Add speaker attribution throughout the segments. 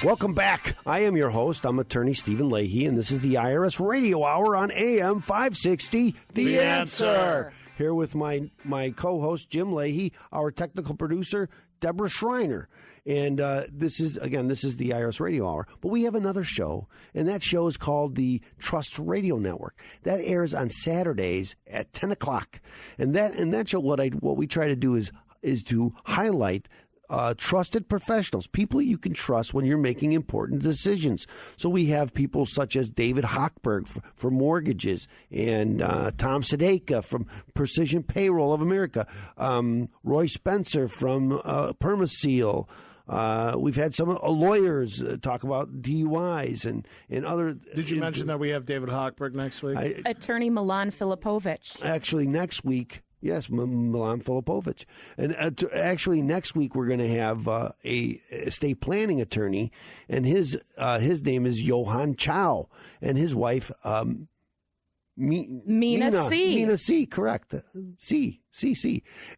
Speaker 1: Welcome back. I am your host. I'm Attorney Steven Leahy, and this is the IRS Radio Hour on AM 560. The Answer. Here with my co-host, Jim Leahy, our technical producer, Deborah Schreiner. And this is the IRS Radio Hour. But we have another show, and that show is called the Trust Radio Network. That airs on Saturdays at 10 o'clock. And that show, what we try to do is to highlight trusted professionals, people you can trust when you're making important decisions. So we have people such as David Hochberg for mortgages, and Tom Sedeka from Precision Payroll of America, Roy Spencer from Permaseal. We've had some lawyers talk about DUIs and other. Did
Speaker 2: you mention that we have David Hochberg next week?
Speaker 3: Attorney Milan Filipovich.
Speaker 1: Actually, next week. Yes, Milan Filipovich. And actually, next week we're going to have a estate planning attorney, and his name is Johan Chow, and his wife
Speaker 3: Mina C.
Speaker 1: Mina C. Correct. C.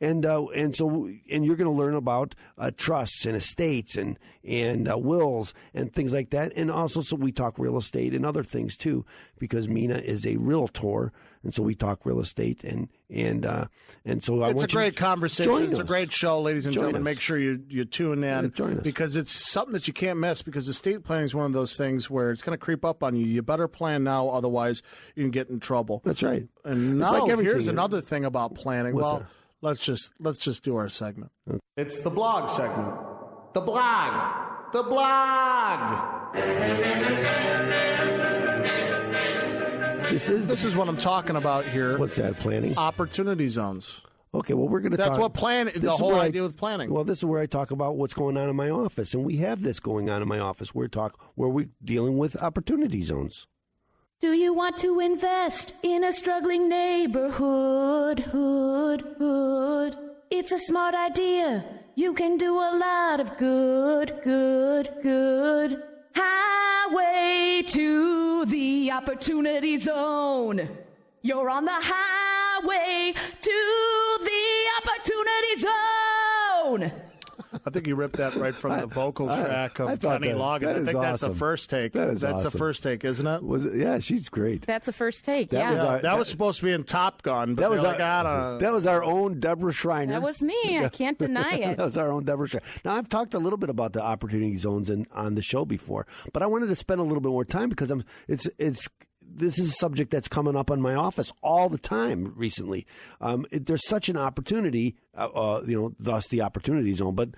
Speaker 1: And you're going to learn about trusts and estates and wills and things like that, and also so we talk real estate and other things too, because Mina is a realtor. And so we talk real estate, and so I want you to
Speaker 2: It's a great conversation. It's a great show, ladies and gentlemen.
Speaker 1: Us.
Speaker 2: Make sure you tune in, because it's something that you can't miss, because estate planning is one of those things where it's going to creep up on you. You better plan now, otherwise you can get in trouble.
Speaker 1: That's right.
Speaker 2: And now here's another thing about planning. Let's just do our segment.
Speaker 1: Okay.
Speaker 2: It's the blog segment. The blog. The blog. This is what I'm talking about here.
Speaker 1: What's that, planning?
Speaker 2: Opportunity zones.
Speaker 1: Okay, well, we're going to talk.
Speaker 2: That's what planning, the whole idea with planning.
Speaker 1: Well, this is where I talk about what's going on in my office, and we have this going on in my office. Where we're dealing with opportunity zones.
Speaker 3: Do you want to invest in a struggling neighborhood? It's a smart idea. You can do a lot of good. Highway to the opportunity zone. You're on the highway to the opportunity zone.
Speaker 2: I think you ripped that right from the vocal track of Kenny Loggins. I think that's the first take. That's the first take, isn't it?
Speaker 1: Yeah, she's great.
Speaker 3: That's the first take.
Speaker 2: That was supposed to be in Top Gun. But
Speaker 1: that was our own Deborah Schreiner.
Speaker 3: That was me. I can't deny it.
Speaker 1: That was our own Deborah Schreiner. Now, I've talked a little bit about the opportunity zones on the show before, but I wanted to spend a little bit more time because this is a subject that's coming up on my office all the time recently. There's such an opportunity, thus the opportunity zone. But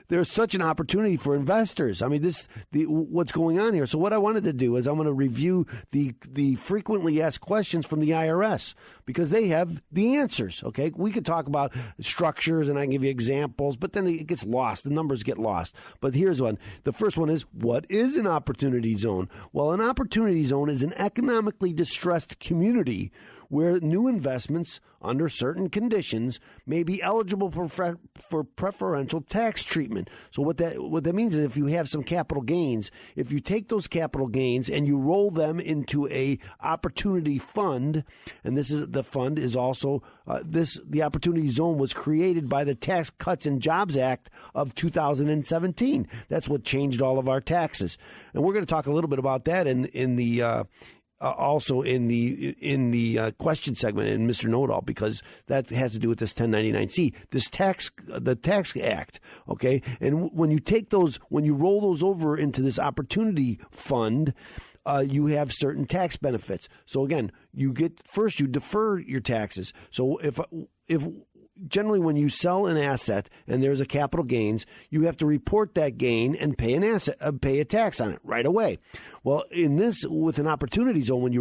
Speaker 1: there's such an opportunity for investors. I mean, what's going on here. So what I wanted to do is I'm going to review the frequently asked questions from the IRS, because they have the answers. Okay, we could talk about structures and I can give you examples, but then it gets lost. The numbers get lost. But here's one. The first one is, what is an opportunity zone? Well, an opportunity zone is an economically distressed community where new investments under certain conditions may be eligible for preferential tax treatment. So what that means is, if you have some capital gains, if you take those capital gains and you roll them into a opportunity fund, and the fund is also the opportunity zone was created by the Tax Cuts and Jobs Act of 2017. That's what changed all of our taxes, and we're going to talk a little bit about that also in the question segment in Mr. Know-It-All, because that has to do with this 1099-C, the tax act. Okay, and when you roll those over into this opportunity fund, you have certain tax benefits. So again, you defer your taxes. So if generally, when you sell an asset and there's a capital gains, you have to report that gain and pay a tax on it right away. Well, with an opportunity zone, when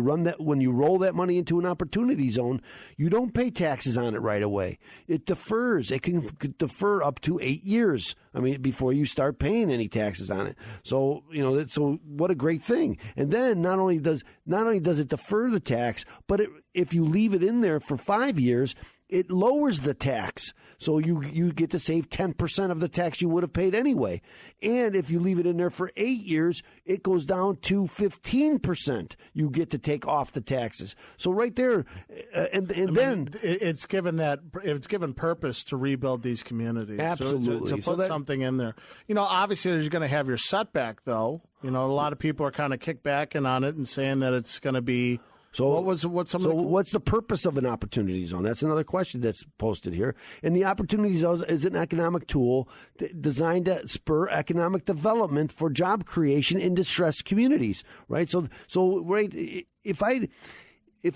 Speaker 1: you roll that money into an opportunity zone, you don't pay taxes on it right away. It defers. It can defer up to 8 years. I mean, before you start paying any taxes on it. So so what a great thing. And then not only does it defer the tax, but if you leave it in there for 5 years, it lowers the tax. So you get to save 10% of the tax you would have paid anyway. And if you leave it in there for 8 years, it goes down to 15%. You get to take off the taxes. So right there, then
Speaker 2: it's given purpose to rebuild these communities.
Speaker 1: Absolutely.
Speaker 2: So to put something in there. Obviously there's going to have your setback, though. A lot of people are kind of kickbacking on it and saying that it's going to be. So what's the
Speaker 1: purpose of an opportunity zone? That's another question that's posted here. And the opportunity zone is an economic tool designed to spur economic development for job creation in distressed communities, right? So right, if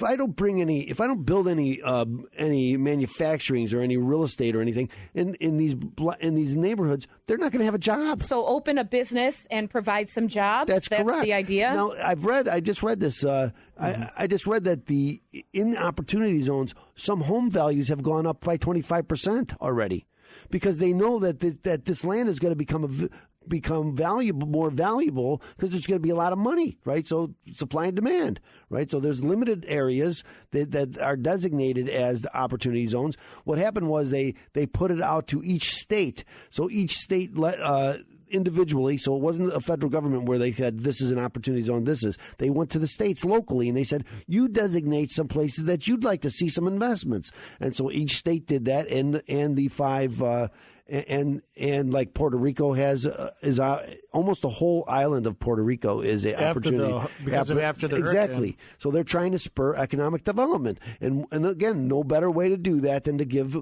Speaker 1: I don't build any manufacturings or any real estate or anything in these neighborhoods, they're not going to have a job.
Speaker 4: So open a business and provide some jobs.
Speaker 1: That's correct.
Speaker 4: That's the idea.
Speaker 1: Now I just read this. I just read that in opportunity zones, some home values have gone up by 25% already, because they know that this land is going to become more valuable because there's going to be a lot of money, right? So supply and demand, right? So there's limited areas that are designated as the opportunity zones. What happened was they put it out to each state. So each state individually, so it wasn't a federal government where they said this is an opportunity zone, they went to the states locally and they said, you designate some places that you'd like to see some investments. And so each state did that, and the five and like Puerto Rico is almost the whole island of Puerto Rico is an opportunity
Speaker 2: after the
Speaker 1: exactly.
Speaker 2: Hurricane.
Speaker 1: So they're trying to spur economic development, and again, no better way to do that than to give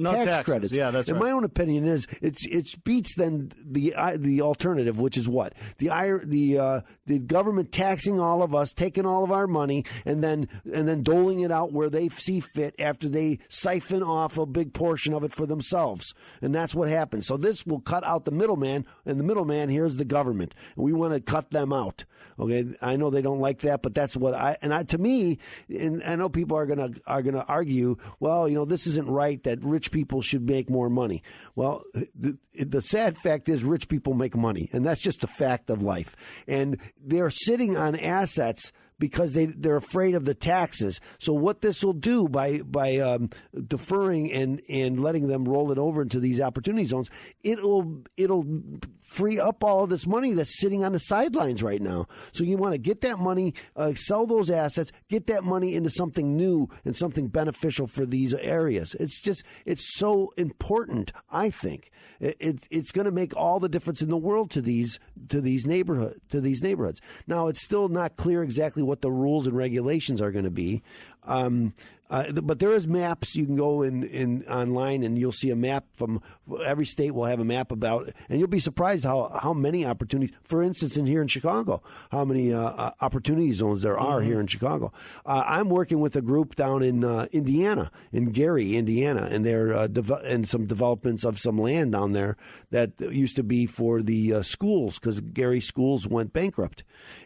Speaker 1: tax credits.
Speaker 2: Yeah, that's
Speaker 1: right.
Speaker 2: My
Speaker 1: own opinion is it beats then the alternative, which is what the government taxing all of us, taking all of our money, and then doling it out where they see fit after they siphon off a big portion of it for themselves. And that's what happens. So this will cut out the middleman, and the middleman here is the government. And we want to cut them out. Okay, I know they don't like that, but that's what to me, and I know people are gonna argue, well, this isn't right, that rich people should make more money. Well, the sad fact is rich people make money, and that's just a fact of life. And they're sitting on assets because they're afraid of the taxes. So what this will do by deferring and letting them roll it over into these opportunity zones, it'll free up all of this money that's sitting on the sidelines right now. So you want to get that money, sell those assets, get that money into something new and something beneficial for these areas. It's so important, I think. It's going to make all the difference in the world to these neighborhoods. Now, it's still not clear exactly what the rules and regulations are going to be. But there is maps. You can go in online and you'll see a map from every state. Will have a map about, and you'll be surprised how many opportunities. For instance, here in Chicago, how many opportunity zones there are here in Chicago. I'm working with a group down in Indiana, in Gary, Indiana, and they're and some developments of some land down there that used to be for the schools, because Gary schools went bankrupt,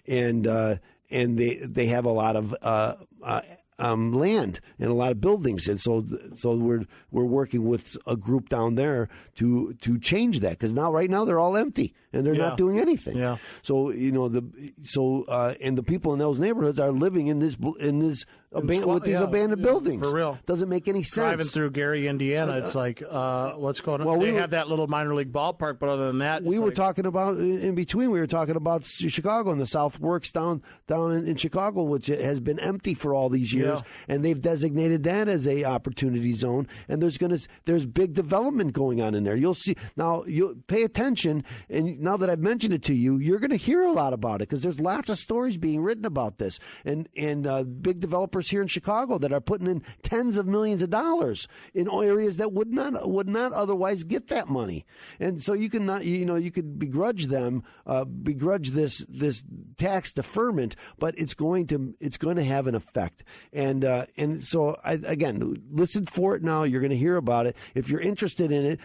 Speaker 1: and they have a lot of land and a lot of buildings, and so we're working with a group down there to change that, because right now they're all empty and they're not doing anything. Yeah. So and the people in those neighborhoods are living in these abandoned buildings.
Speaker 2: For real,
Speaker 1: doesn't make any sense.
Speaker 2: Driving through Gary, Indiana, it's like what's going on? Well, they have that little minor league ballpark, but other than that,
Speaker 1: we were talking about in between. We were talking about Chicago and the South Works down in Chicago, which has been empty for all these years, and they've designated that as a opportunity zone. And there's big development going on in there. You'll see now. You'll pay attention, and now that I've mentioned it to you, you're going to hear a lot about it, because there's lots of stories being written about this, and big developers here in Chicago that are putting in tens of millions of dollars in areas that would not otherwise get that money. And so you could begrudge this tax deferment, but it's going to have an effect. And so again, listen for it now. You're going to hear about it. If you're interested in it,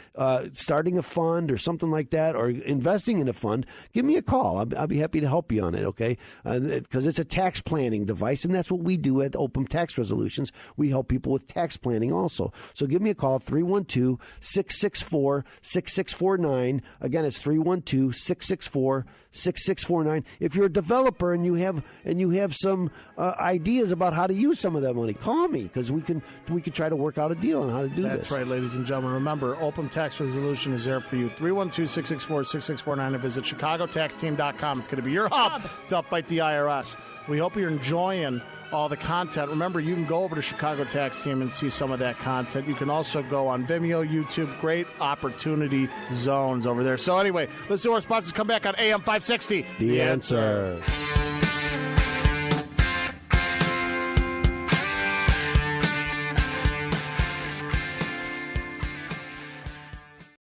Speaker 1: starting a fund or something like that, or investing in a fund, give me a call. I'll be happy to help you on it. Okay, because it's a tax planning device, and that's what we do at Opem Tax Resolutions. We help people with tax planning also. So give me a call, 312-664-6649. Again, it's 312-664-6649. If you're a developer and you have some ideas about how to use some of that money, call me because we can try to work out a deal on how to do this.
Speaker 2: That's right, ladies and gentlemen. Remember, Opem Tax Resolution is there for you. 312-664-6649 and visit chicagotaxteam.com. It's going to be your hub to fight the IRS. We hope you're enjoying all the content. Remember, you can go over to Chicago Tax Team and see some of that content. You can also go on Vimeo, YouTube. Great opportunity zones over there. So anyway, let's do our sponsors. Come back on AM 560.
Speaker 1: The answer.